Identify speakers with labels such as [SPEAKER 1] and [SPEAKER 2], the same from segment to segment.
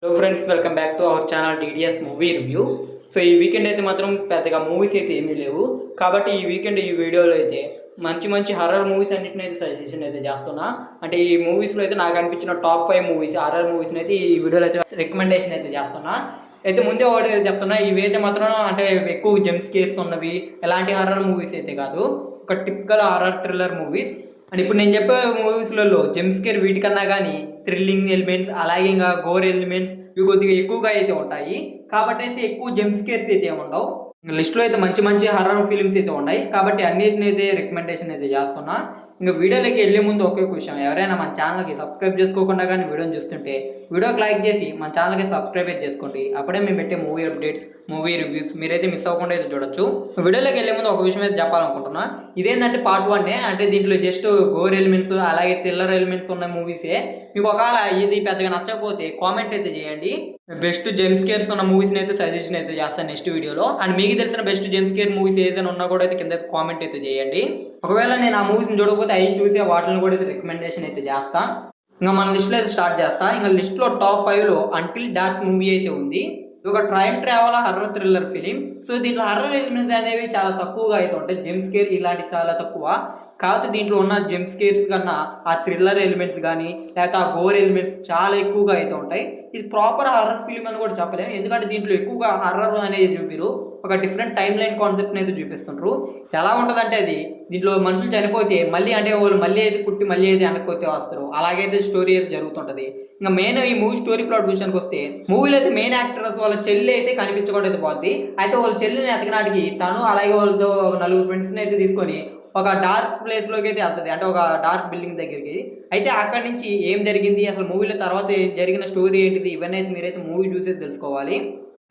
[SPEAKER 1] Hello friends, welcome back to our channel TDS movie review. So ఈ weekend అయితే మాత్రం పెద్దగా మూవీస్ అయితే ఏమీ లేవు. కాబట్టి ఈ వీకెండ్ ఈ వీడియోలో అయితే మంచి మంచి హర్రర్ మూవీస్ అన్నింటిని అయితే సజెషన్ అయితే చేస్తున్నా. అంటే ఈ మూవీస్లో అయితే నాకు అనిపించిన టాప్ 5 మూవీస్ హర్రర్ మూవీస్ని అయితే ఈ వీడియోలో అయితే రికమెండేషన్ అయితే చేస్తున్నా. అయితే ముందే ఒకటి చెప్తున్నా, ఇవైతే మాత్రం అంటే ఎక్కువ జంప్ స్కేర్స్ ఉన్నవి ఎలాంటి హర్రర్ మూవీస్ అయితే కాదు, ఒక typical horror thriller movies. And ఇప్పుడు నేను చెప్పే మూవీస్లలో జంప్ స్కేర్ వీటికన్నా కానీ థ్రిల్లింగ్ ఎలిమెంట్స్ అలాగే ఇంకా గోర్ ఎలిమెంట్స్ ఇవి కొద్దిగా ఎక్కువగా అయితే ఉంటాయి. కాబట్టి అయితే ఎక్కువ జంప్ స్కేర్స్ అయితే ఉండవు. లిస్ట్లో అయితే మంచి మంచి హర్రర్ ఫిలిమ్స్ అయితే ఉన్నాయి. కాబట్టి అన్నిటిని అయితే రికమెండేషన్ అయితే చేస్తున్నా. ఇంకా వీడియోలోకి వెళ్ళే ముందు ఒకే విషయం, ఎవరైనా మన ఛానల్కి సబ్స్క్రైబ్ చేసుకోకుండా కానీ వీడియోని చూస్తుంటే వీడియోకి లైక్ చేసి మన ఛానల్కి సబ్స్క్రైబ్ అయితే చేసుకోండి. అప్పుడే మేము పెట్టే మూవీ అప్డేట్స్, మూవీ రివ్యూస్ మీరైతే మిస్ అవ్వకుండా అయితే చూడొచ్చు. వీడియోలోకి వెళ్ళే ముందు ఒక విషయం అయితే చెప్పాలనుకుంటున్నా. ఇదేంటంటే పార్ట్ 1, అంటే దీంట్లో జస్ట్ గోర్ ఎలిమెంట్స్ అలాగే థ్రిల్లర్ ఎలిమెంట్స్ ఉన్న మూవీసే. మీకు ఒకవేళ ఇది పెద్దగా నచ్చకపోతే కామెంట్ అయితే చేయండి. బెస్ట్ జంప్ స్కేర్స్ ఉన్న మూవీస్ని అయితే సజెషన్ అయితే చేస్తాను నెక్స్ట్ వీడియోలో. అండ్ మీకు తెలిసిన బెస్ట్ జంప్ స్కేర్ మూవీస్ ఏదైనా ఉన్నా కూడా అయితే కింద కామెంట్ అయితే చేయండి. ఒకవేళ నేను ఆ మూవీస్ని చూడకపోతే అవి చూసి వాటిని కూడా అయితే రికమెండేషన్ అయితే చేస్తా. ఇంకా మన లిస్ట్లో అయితే స్టార్ట్ చేస్తా. ఇంకా లిస్ట్లో టాప్ 5లో అంటిల్ డార్క్ మూవీ అయితే ఉంది. ఇది ఒక train travel horror thriller film. So దీంట్లో హర్రర్ ఎలిమెంట్స్ అనేవి చాలా తక్కువగా అయితే ఉంటాయి. జంప్ స్కేర్ ఇలాంటివి చాలా తక్కువ. కాకపోతే దీంట్లో ఉన్న జంప్ స్కేర్స్ కన్నా ఆ థ్రిల్లర్ ఎలిమెంట్స్ కానీ లేకపోతే ఆ గోర్ ఎలిమెంట్స్ చాలా ఎక్కువగా అయితే ఉంటాయి. ఇది ప్రాపర్ హర్రర్ ఫిలిం అని కూడా చెప్పలేము, ఎందుకంటే దీంట్లో ఎక్కువగా హర్రర్ అనేది చూపిరు, ఒక డిఫరెంట్ టైమ్ లైన్ కాన్సెప్ట్ని అయితే చూపిస్తుంటారు. ఎలా ఉంటుందంటే అది దీంట్లో మనుషులు చనిపోతే మళ్ళీ అంటే వాళ్ళు మళ్ళీ అయితే పుట్టి మళ్ళీ అయితే వెనక్కి వస్తారు, అలాగైతే స్టోరీ అయితే జరుగుతుంటుంది. ఇంకా మెయిన్ ఈ మూవీ స్టోరీ ప్లాట్ విషయానికి వస్తే, మూవీలో అయితే మెయిన్ యాక్టర్స్ వాళ్ళ చెల్లి అయితే కనిపించకుండా అయితే పోద్ది. అయితే వాళ్ళ చెల్లిని ఎతకనాటికి తను అలాగే వాళ్ళతో ఒక 4 ఫ్రెండ్స్ని అయితే తీసుకొని ఒక డార్క్ ప్లేస్లోకి అయితే వెళ్తుంది, అంటే ఒక డార్క్ బిల్డింగ్ దగ్గరికి. అయితే అక్కడి నుంచి ఏం జరిగింది, అసలు మూవీలో తర్వాత జరిగిన స్టోరీ ఏంటిది, ఇవన్నీ అయితే మీరైతే మూవీ చూసేది తెలుసుకోవాలి.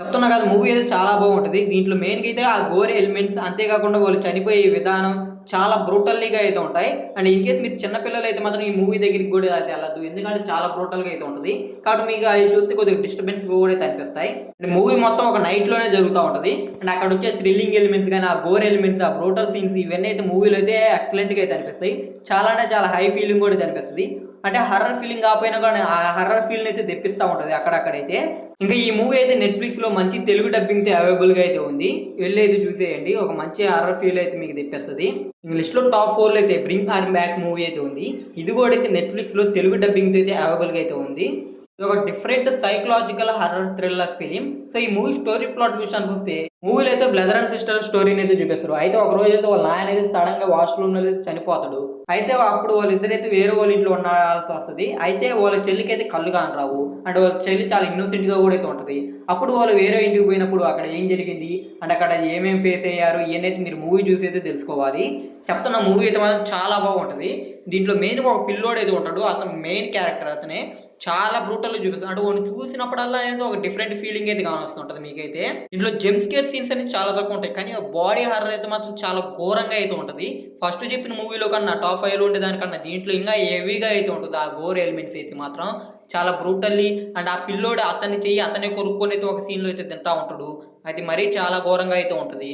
[SPEAKER 1] చెప్తున్నా కదా, మూవీ అయితే చాలా బాగుంటుంది. దీంట్లో మెయిన్గా అయితే ఆ గోర్ ఎలిమెంట్స్, అంతేకాకుండా వాళ్ళు చనిపోయే విధానం చాలా బ్రూటల్లీగా అయితే ఉంటాయి. అండ్ ఇన్ కేస్ మీరు చిన్నపిల్లలు అయితే మాత్రం ఈ మూవీ దగ్గరికి కూడా అయితే వెళ్ళద్దు, ఎందుకంటే చాలా బ్రూటల్గా అయితే ఉంటుంది. కాబట్టి మీకు అవి చూస్తే కొద్దిగా డిస్టర్బెన్స్ కూడా అయితే అనిపిస్తాయి. అండ్ మూవీ మొత్తం ఒక నైట్లోనే జరుగుతూ ఉంటుంది. అండ్ అక్కడ వచ్చే థ్రిల్లింగ్ ఎలిమెంట్స్ కానీ ఆ గోర్ ఎలిమెంట్స్, ఆ బ్రూటల్ సీన్స్ ఇవన్నీ అయితే మూవీలో అయితే ఎక్సలెంట్గా అయితే అనిపిస్తాయి. చాలా అంటే చాలా హై ఫీలింగ్ కూడా అయితే అనిపిస్తుంది. అంటే హర్రర్ ఫీలింగ్ కాకపోయినా కానీ ఆ హర్రర్ ఫీల్ని అయితే తెప్పిస్తూ ఉంటుంది అక్కడక్కడైతే. ఇంకా ఈ మూవీ అయితే నెట్ఫ్లిక్స్లో మంచి తెలుగు డబ్బింగ్తో అవైలబుల్గా అయితే ఉంది, వెళ్ళి అయితే చూసేయండి. ఒక మంచి హర్రర్ ఫీల్ అయితే మీకు తెప్పిస్తుంది. ఇంగ్లీష్లో టాప్ 4లో అయితే బ్రింగ్ హర్ బ్యాక్ మూవీ అయితే ఉంది. ఇది కూడా అయితే నెట్ఫ్లిక్స్లో తెలుగు డబ్బింగ్తో అయితే అవైలబుల్గా అయితే ఉంది. ఇది ఒక different psychological horror thriller film. So ఈ మూవీ స్టోరీ ప్లాట్ విషయానికి వస్తే, మూవీలో అయితే బ్రదర్ అండ్ సిస్టర్ స్టోరీని అయితే చూపిస్తారు. అయితే ఒక రోజు అయితే వాళ్ళ నాయన అయితే సడన్ గా వాష్రూమ్ అయితే చనిపోతాడు. అయితే అప్పుడు వాళ్ళిద్దరైతే వేరే వాళ్ళ ఇంట్లో ఉండాల్సి వస్తుంది. అయితే వాళ్ళ చెల్లికి అయితే కళ్ళు కాని రావు, అంటే వాళ్ళ చెల్లి చాలా ఇన్నోసెంట్ గా కూడా అయితే ఉంటుంది. అప్పుడు వాళ్ళు వేరే ఇంటికి పోయినప్పుడు అక్కడ ఏం జరిగింది, అంటే అక్కడ ఏమేమి ఫేస్ అయ్యారు, ఇవన్నీ మీరు మూవీ చూసి అయితే తెలుసుకోవాలి. చెప్తున్న మూవీ అయితే మాత్రం చాలా బాగుంటుంది. దీంట్లో మెయిన్గా ఒక పిల్లోడు అయితే ఉంటాడు, అతను మెయిన్ క్యారెక్టర్. అతనే చాలా బ్రూటల్గా చూపిస్తాడు, అంటే వాళ్ళు చూసినప్పుడల్లా ఏదో ఒక డిఫరెంట్ ఫీలింగ్ అయితే కానొస్తుంటుంది మీకైతే. దీంట్లో జంప్ స్కేర్ సీన్స్ అనేది చాలా తక్కువ ఉంటాయి, కానీ బాడీ హర్రర్ అయితే మాత్రం చాలా ఘోరంగా అయితే ఉంటుంది. ఫస్ట్ చెప్పిన మూవీలో కన్నా టాప్ 5లో ఉండే దానికన్నా దీంట్లో ఇంకా హెవీగా అయితే ఉంటుంది. ఆ గోర్ ఎలిమెంట్స్ అయితే మాత్రం చాలా బ్రూటల్లీ. అండ్ ఆ పిల్లోడు అతన్ని చెయ్యి అతనే కొనుక్కొని అయితే ఒక సీన్లో అయితే తింటా ఉంటాడు, అది మరీ చాలా ఘోరంగా అయితే ఉంటుంది.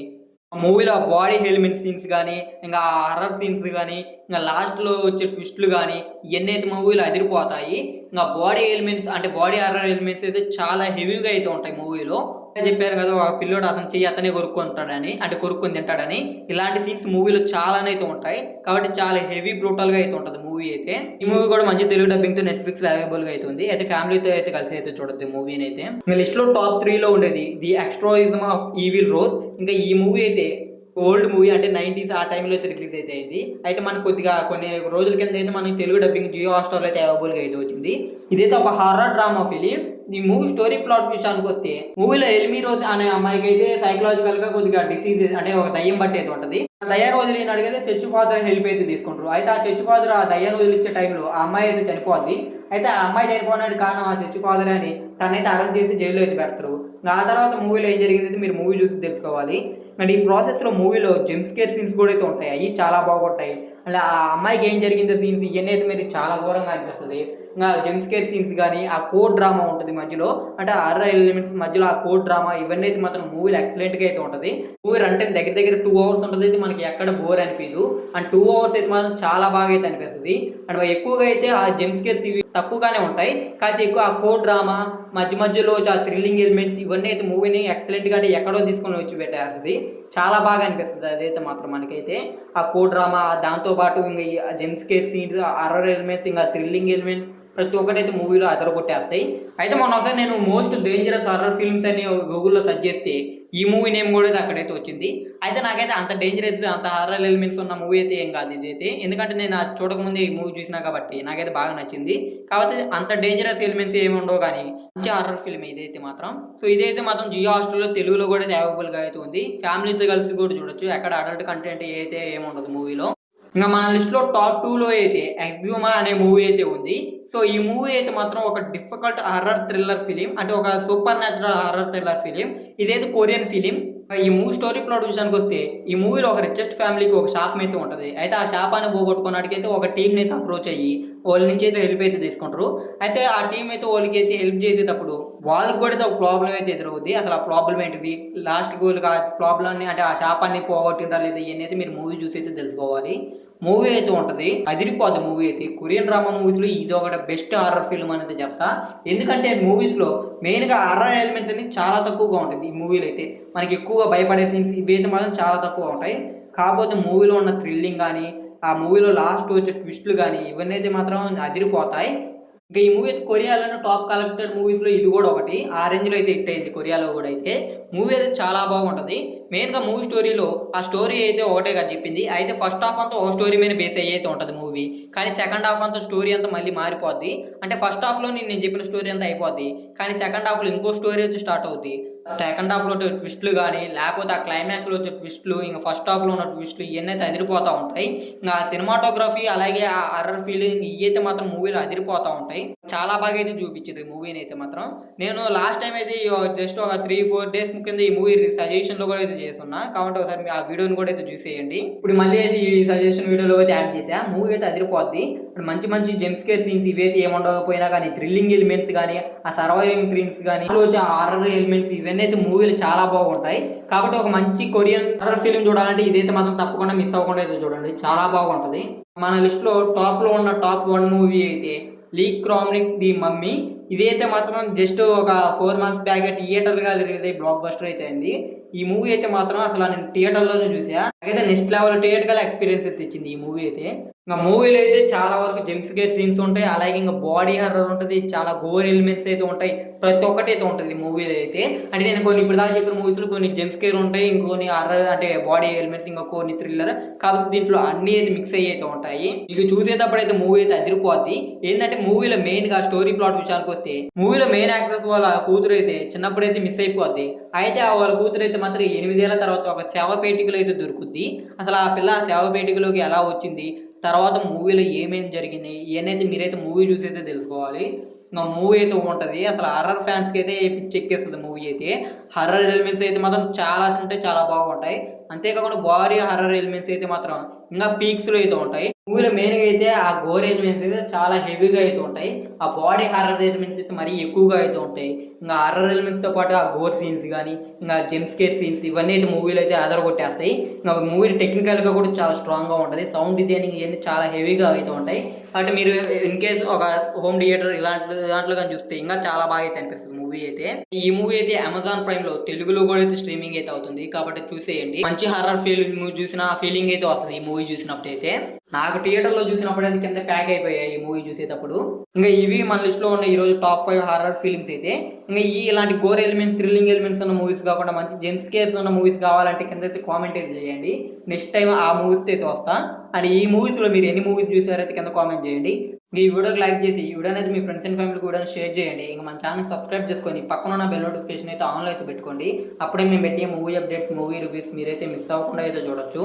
[SPEAKER 1] మూవీలో బాడీ ఎలిమెంట్ సీన్స్ కానీ ఇంకా హర్రర్ సీన్స్ కానీ ఇంకా లాస్ట్లో వచ్చే ట్విస్టులు కానీ ఇవన్నీ అయితే మూవీలో అదిరిపోతాయి. ఇంకా బాడీ ఎలిమెంట్స్ అంటే బాడీ హర్రర్ ఎలిమెంట్స్ అయితే చాలా హెవీగా అయితే ఉంటాయి మూవీలో. చెప్పారు కదా, ఒక పిల్లోడు అతను చెయ్యి అతనే కొనుక్కుంటాడని, అంటే కొనుక్కొని తింటాడని. ఇలాంటి సీన్స్ మూవీలో చాలానే అయితే ఉంటాయి. కాబట్టి చాలా హెవీ బ్రూటల్గా అయితే ఉంటుంది మూవీ అయితే. ఈ మూవీ కూడా మంచి తెలుగు డబ్బింగ్తో నెట్ఫ్లిక్స్లో అవైలబుల్గా అయితే ఉంది. అయితే ఫ్యామిలీతో అయితే కలిసి అయితే చూడొద్దు మూవీని అయితే. లిస్ట్లో టాప్ 3లో ఉండేది ది ఎక్స్ట్రాయిజం ఆఫ్ ఈవిల్ రోజ్. ఇంకా ఈ మూవీ అయితే ఓల్డ్ మూవీ, అంటే 90s ఆ టైంలో అయితే రిలీజ్ అయితే అయింది. అయితే మనకు కొద్దిగా కొన్ని రోజుల కింద అయితే మనకి తెలుగు డబ్బింగ్ జియో హాట్‌స్టార్లో అయితే అవైలబుల్గా అయితే వచ్చింది. ఇదైతే ఒక హారర్ డ్రామా ఫిలిం. ఈ మూవీ స్టోరీ ప్లాట్ విషయానికి వస్తే, మూవీలో ఎల్మీ రోజ్ అనే అమ్మాయికి అయితే సైకలాజికల్ గా కొద్దిగా డిసీజ్, అంటే ఒక దయ్యం బట్టి అయితే ఉంటుంది. ఆ దయ్యాన్ని వదిలిన అడిగితే చర్చ్ ఫాదర్ హెల్ప్ అయితే తీసుకుంటారు. అయితే ఆ చర్చ్ ఫాదర్ ఆ దయ్యాన్ని వదిలిచ్చే టైంలో ఆ అమ్మాయి అయితే చనిపోద్ది. అయితే ఆ అమ్మాయి చనిపోవడానికి కారణం ఆ చర్చ్ ఫాదర్ అని తనైతే అరెస్ట్ చేసి జైల్లో అయితే పెడతారు. ఆ తర్వాత మూవీలో ఏం జరిగింది మీరు మూవీ చూసి తెలుసుకోవాలి. అండ్ ఈ ప్రాసెస్లో మూవీలో జంప్ స్కేర్ సీన్స్ కూడా అయితే ఉంటాయి, అవి చాలా బాగుంటాయి. అంటే ఆ అమ్మాయికి ఏం జరిగిందో సీన్స్ ఇవన్నీ అయితే మీరు చాలా ఘోరంగా అనిపిస్తుంది. ఇంకా జంప్ స్కేర్ సీన్స్ కానీ ఆ కోడ్ డ్రామా ఉంటుంది మధ్యలో, అంటే హర్రర్ ఎలిమెంట్స్ మధ్యలో ఆ కోడ్ డ్రామా ఇవన్నీ అయితే మాత్రం మూవీలో ఎక్సలెంట్గా అయితే ఉంటుంది. మూవీ అంటే దగ్గర దగ్గర 2 hours ఉంటుంది, అయితే మనకి ఎక్కడ బోర్ అనిపించదు. అండ్ 2 hours అయితే మాత్రం చాలా బాగా అయితే అనిపిస్తుంది. అండ్ ఎక్కువగా అయితే ఆ జంప్ స్కేర్స్ ఇవి తక్కువగానే ఉంటాయి. కాకపోతే ఎక్కువ ఆ కో డ్రామా మధ్య మధ్యలో థ్రిల్లింగ్ ఎలిమెంట్స్ ఇవన్నీ అయితే మూవీని ఎక్సలెంట్‌గా అంటే ఎక్కడో తీసుకొని వచ్చి పెట్టేస్తది. చాలా బాగా అనిపిస్తది అదైతే మాత్రం మనకైతే. ఆ కో డ్రామా దాంతో పాటు ఇంగ ఈ jump scare scenes, horror elements, ఇంగ థ్రిల్లింగ్ ఎలిమెంట్ ప్రతి ఒక్కటైతే మూవీలో అదరగొట్టేస్తాయి. అయితే మొన్న ఒకసారి నేను మోస్ట్ డేంజరస్ హారర్ ఫిల్మ్స్ అని గూగుల్‌లో సెర్చ్ చేస్తే ఈ మూవీ నేమ్ కూడా అయితే అక్కడైతే వచ్చింది. అయితే నాకైతే అంత డేంజరస్ అంత హారర్ ఎలిమెంట్స్ ఉన్న మూవీ అయితే ఏం కాదు ఇదైతే. ఎందుకంటే నేను అది చూడకముందే ఈ మూవీ చూసినా కాబట్టి నాకైతే బాగా నచ్చింది. కాకపోతే అంత డేంజరస్ ఎలిమెంట్స్ ఏమి ఉండవు కానీ మంచి హారర్ ఫిల్మ్ ఇదైతే మాత్రం. సో ఇదైతే మాత్రం జియో హాట్‌స్టార్‌లో తెలుగులో కూడా అయితే అవైలబుల్‌గా అయితే ఉంది. ఫ్యామిలీతో కలిసి కూడా చూడొచ్చు. ఎక్కడ అడల్ట్ కంటెంట్ అయితే ఏముండదు మూవీలో. ఇంక మన లిస్ట్‌లో టాప్ 2లో అయితే 'ఎక్స్‌హ్యూమా' అనే మూవీ అయితే ఉంది. సో ఈ మూవీ అయితే మాత్రం ఒక డిఫికల్ట్ హారర్ థ్రిల్లర్ ఫిలిం. అంటే ఒక super natural horror thriller film. ఇదైతే కొరియన్ ఫిలిం. ఈ మూవీ స్టోరీ ప్లాట్ విషయానికొస్తే ఈ మూవీలో ఒక రిచెస్ట్ ఫ్యామిలీకి ఒక శాపం అయితే ఉంటది. అయితే ఆ శాపాన్ని పోగొట్టుకోవడానికైతే ఒక టీమ్‌ని అయితే అప్రోచ్ అయ్యి వాళ్ళ నుంచి అయితే హెల్ప్ అయితే తీసుకుంటారు. అయితే ఆ టీమ్ అయితే వాళ్ళకైతే హెల్ప్ చేసేటప్పుడు వాళ్ళకి కూడా అయితే ఒక ప్రాబ్లమ్ అయితే ఎదురవుద్ది. అసలు ఆ ప్రాబ్లమ్ ఏంటిది? లాస్ట్‌కి వాళ్ళకి ఆ ప్రాబ్లమ్‌ని అంటే ఆ శాపాన్ని పోగొట్టిండ్రా లేదా ఇయన్నీ అయితే మీరు మూవీ చూసి అయితే తెలుసుకోవాలి. మూవీ అయితే ఉంటది. అదిరిపోద్ది మూవీ అయితే. కొరియన్ డ్రామా మూవీస్‌లో ఇదొకటి బెస్ట్ హారర్ ఫిల్మ్ అనేది చెప్తా. ఎందుకంటే మూవీస్‌లో మెయిన్‌గా హారర్ ఎలిమెంట్స్ అనేవి చాలా తక్కువగా ఉంటాయి ఈ మూవీలో అయితే. మనకి ఎక్కువగా భయపడే సీన్స్ ఇవైతే మాత్రం చాలా తక్కువ ఉంటాయి. కాకపోతే మూవీలో ఉన్న థ్రిల్లింగ్ గాని, ఆ మూవీలో లాస్ట్ వచ్చే ట్విస్ట్‌లు గాని ఇవన్నీ అయితే మాత్రం అదిరిపోతాయి. ఇంకా ఈ మూవీ అయితే కొరియాలోనే టాప్ కలెక్టెడ్ మూవీస్‌లో ఇది కూడా ఒకటి. ఆ రేంజ్‌లో అయితే హిట్ అయింది కొరియాలో కూడా అయితే. మూవీ అయితే చాలా బాగుంటది. మెయిన్‌గా మూవీ స్టోరీలో ఆ స్టోరీ అయితే ఒకటే కదా చెప్పింది. అయితే ఫస్ట్ హాఫ్ అంతా ఒక స్టోరీ మీద బేస్ అయ్యి అయితే ఉంటది మూవీ. కానీ సెకండ్ హాఫ్ అంతా స్టోరీ అంతా మళ్ళీ మారిపోద్ది. అంటే ఫస్ట్ హాఫ్‌లో నేను చెప్పిన స్టోరీ అంతా అయిపోద్ది. కానీ సెకండ్ హాఫ్‌లో ఇంకో స్టోరీ అయితే స్టార్ట్ అవుద్ది. సెకండ్ హాఫ్‌లో వచ్చే ట్విస్ట్‌లు గాని, లేకపోతే ఆ క్లైమాక్స్‌లో వచ్చే ట్విస్ట్‌లు, ఇంక ఫస్ట్ హాఫ్‌లో ఉన్న ట్విస్ట్‌లు ఇయన్నీ అయితే అదిరిపోతా ఉంటాయి. ఇంగ ఆ సినిమాటోగ్రఫీ అలాగే ఆ హారర్ ఫీలింగ్ ఇయ్యైతే మాత్రం మూవీలో అదిరిపోతా ఉంటాయి. చాలా బాగా అయితే చూపించిండ్రు ఈ మూవీనైతే మాత్రం. నేను లాస్ట్ టైమ్ అయితే జస్ట్ ఒక 3, 4 డేస్ కింద ఈ మూవీ సజెషన్‌లో కూడా అయితే చేసున్నా. కాబట్టి ఒకసారి ఆ వీడియోని కూడా అయితే చూసేయండి. ఇప్పుడు మళ్ళీ అయితే ఈ సజెషన్ వీడియోలో అయితే యాడ్ చేశా. మూవీ అయితే అదిరిపోద్ది. మంచి మంచి జంప్ స్కేర్ సీన్స్ ఇవైతే ఏముండకపోయినా కానీ థ్రిల్లింగ్ ఎలిమెంట్స్ గాని, ఆ సర్వైవింగ్ థ్రిల్స్ గాని, అందులో వచ్చే హారర్ ఎలిమెంట్స్ ఇవన్నీ అయితే మూవీలో చాలా బాగుంటాయి. కాబట్టి ఒక మంచి కొరియన్ హారర్ ఫిల్మ్ చూడాలంటే ఇదైతే మాత్రం తప్పకుండా మిస్ అవ్వకుండా అయితే చూడండి. చాలా బాగుంటది. మన లిస్ట్‌లో టాప్‌లో ఉన్న టాప్ 1 మూవీ అయితే 'లీ క్రామ్నిక్ ది మమ్మీ'. ఇదైతే మాత్రం జస్ట్ ఒక 4 మంత్స్ బ్యాక్ థియేటర్‌గా రిలీజ్ అయ్యి బ్లాక్ బస్టర్ అయితే అయింది. ఈ మూవీ అయితే మాత్రం అసల నేను థియేటర్‌లోనే చూసా. నాకైతే నెక్స్ట్ లెవెల్ థియేటర్‌కల్ ఎక్స్‌పీరియన్స్ అయితే ఇచ్చింది ఈ మూవీ అయితే. ఇంక మూవీలో అయితే చాలా వరకు జంప్ స్కేర్ సీన్స్ ఉంటాయి. అలాగే ఇంక బాడీ హారర్ ఉంటది. చాలా గోర్ ఎలిమెంట్స్ అయితే ఉంటాయి. ప్రతి ఒక్కటి అయితే ఉంటది మూవీలో అయితే. అంటే నేను కొన్ని ఇప్పటిదాకా చెప్పిన మూవీస్‌లో కొన్ని జంప్ స్కేర్ ఉంటాయి. ఇంకొన్ని హారర్ అంటే బాడీ ఎలిమెంట్స్, ఇంకా కొన్ని థ్రిల్లర్. కాకపోతే దీంట్లో అన్నీ అయితే మిక్స్ అయ్యి అయితే ఉంటాయి. మీకు చూసేటప్పుడైతే మూవీ అయితే అదిరిపోద్ది. ఏందంటే మూవీలో మెయిన్‌గా స్టోరీ ప్లాట్ విషయానికొస్తే మూవీలో మెయిన్ యాక్ట్రెస్ వాళ్ళ కూతురు అయితే చిన్నప్పుడైతే మిస్ అయిపోద్ది. అయితే వాళ్ళ కూతురు అయితే మాత్రం 8 ఏళ్ల తర్వాత ఒక శవ పేటికలో అయితే దొరుకుద్ది. అసలు ఆ పిల్ల ఆ శవ పేటికలోకి ఎలా వచ్చింది? తర్వాత మూవీలో ఏమేం జరిగినాయి? ఇయన్నైతే మీరైతే మూవీ చూసైతే తెలుసుకోవాలి. ఇంక మూవీ అయితే ఉంటది. అసలు హారర్ ఫ్యాన్స్‌కైతే పిచ్చెక్కేస్తది మూవీ అయితే. హారర్ ఎలిమెంట్స్ అయితే మాత్రం చాలా అంటే చాలా బాగుంటాయి. అంతేకాకుండా బాడీ హారర్ ఎలిమెంట్స్ అయితే మాత్రం ఇంకా పీక్స్‌లో అయితే ఉంటాయి. మూవీలో మెయిన్‌గా అయితే ఆ గోర్ ఎలిమెంట్స్ అయితే చాలా హెవీగా అయితే ఉంటాయి. ఆ బాడీ హారర్ ఎలిమెంట్స్ అయితే మరీ ఎక్కువగా అయితే ఉంటాయి. ఇంక హారర్ ఎలిమెంట్స్‌తో పాటు ఆ గోర్ సీన్స్ గాని, ఇంక జంప్ స్కేర్ సీన్స్ ఇవన్నీ అయితే మూవీలో అయితే అదరగొట్టేస్తాయి. ఇంక మూవీ టెక్నికల్‌గా కూడా చాలా స్ట్రాంగ్‌గా ఉంటది. సౌండ్ డిజైనింగ్ ఇయన్నీ చాలా హెవీగా అయితే ఉంటాయి. కాబట్టి మీరు ఇన్ కేస్ ఒక హోమ్ థియేటర్ ఇలాంటి దాంట్లో గాని చూస్తే ఇంకా చాలా బాగా అయితే అనిపిస్తది మూవీ అయితే. ఈ మూవీ అయితే అమెజాన్ ప్రైమ్‌లో తెలుగులో కూడా అయితే స్ట్రీమింగ్ అయితే అవుతుంది. కాబట్టి చూసేయండి. మంచి హారర్ ఫిల్మ్ చూసిన ఆ ఫీలింగ్ అయితే వస్తది ఈ మూవీ చూసినప్పుడైతే. నాకు థియేటర్‌లో చూసినప్పుడైతే కింద ప్యాక్ అయిపోయాయి ఈ మూవీ చూసేటప్పుడు. ఇంక ఇవి మన లిస్ట్‌లో ఉన్న ఈరోజు టాప్ 5 హారర్ ఫిల్మ్స్ అయితే. ఇంక ఇలాంటి గోర్ ఎలిమెంట్, థ్రిల్లింగ్ ఎలిమెంట్స్ ఉన్న మూవీస్ కాకుండా మంచి జంప్ స్కేర్స్ ఉన్న మూవీస్ కావాలంటే కిందైతే కామెంట్ అయితే చేయండి. నెక్స్ట్ టైమ్ ఆ మూవీస్‌తో అయితే వస్తా. అండ్ ఈ మూవీస్‌లో మీరు ఎన్ని మూవీస్ చూసారో అయితే కింద కామెంట్ చేయండి. ఈ వీడియోకి లైక్ చేసి ఈ వీడియోని అయితే మీ ఫ్రెండ్స్ అండ్ ఫ్యామిలీకి కూడా షేర్ చేయండి. ఇంక మన ఛానల్ సబ్స్క్రైబ్ చేసుకొని పక్కన ఉన్న బెల్ నోటిఫికేషన్ అయితే ఆన్‌లో అయితే పెట్టుకోండి. అప్పుడే మేము పెట్టే మూవీ అప్డేట్స్, మూవీ రివ్యూస్ మీరైతే మిస్ అవ్వకుండా అయితే చూడొచ్చు.